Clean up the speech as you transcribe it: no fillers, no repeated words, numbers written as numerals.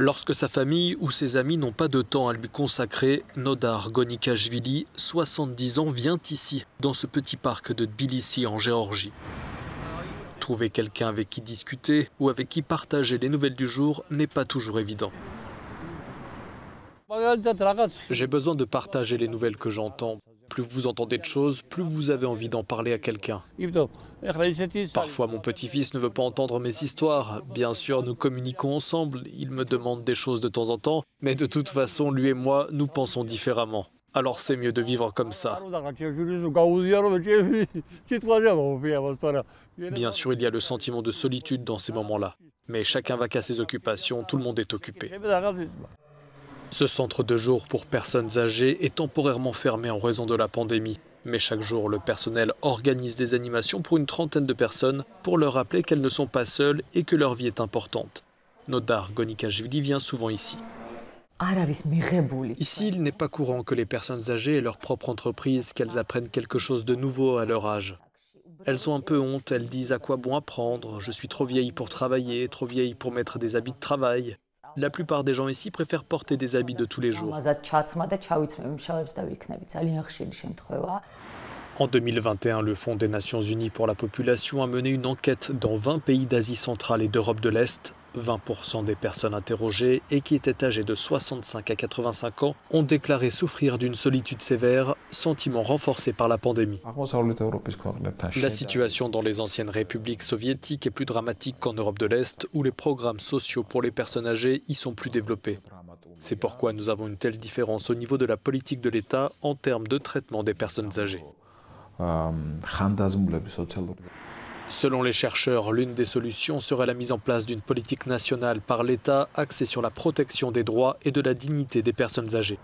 Lorsque sa famille ou ses amis n'ont pas de temps à lui consacrer, Nodar Gonikashvili, 70 ans, vient ici, dans ce petit parc de Tbilissi en Géorgie. Trouver quelqu'un avec qui discuter ou avec qui partager les nouvelles du jour n'est pas toujours évident. J'ai besoin de partager les nouvelles que j'entends. Plus vous entendez de choses, plus vous avez envie d'en parler à quelqu'un. Parfois, mon petit-fils ne veut pas entendre mes histoires. Bien sûr, nous communiquons ensemble. Il me demande des choses de temps en temps. Mais de toute façon, lui et moi, nous pensons différemment. Alors c'est mieux de vivre comme ça. Bien sûr, il y a le sentiment de solitude dans ces moments-là. Mais chacun va qu'à ses occupations, tout le monde est occupé. Ce centre de jour pour personnes âgées est temporairement fermé en raison de la pandémie. Mais chaque jour, le personnel organise des animations pour une trentaine de personnes pour leur rappeler qu'elles ne sont pas seules et que leur vie est importante. Nodar Gonikashvili vient souvent ici. Ici, il n'est pas courant que les personnes âgées aient leur propre entreprise, qu'elles apprennent quelque chose de nouveau à leur âge. Elles ont un peu honte, elles disent à quoi bon apprendre, je suis trop vieille pour travailler, trop vieille pour mettre des habits de travail. La plupart des gens ici préfèrent porter des habits de tous les jours. En 2021, le Fonds des Nations Unies pour la population a mené une enquête dans 20 pays d'Asie centrale et d'Europe de l'Est. 20% des personnes interrogées et qui étaient âgées de 65 à 85 ans ont déclaré souffrir d'une solitude sévère, sentiment renforcé par la pandémie. La situation dans les anciennes républiques soviétiques est plus dramatique qu'en Europe de l'Est, où les programmes sociaux pour les personnes âgées y sont plus développés. C'est pourquoi nous avons une telle différence au niveau de la politique de l'État en termes de traitement des personnes âgées. Selon les chercheurs, l'une des solutions serait la mise en place d'une politique nationale par l'État axée sur la protection des droits et de la dignité des personnes âgées.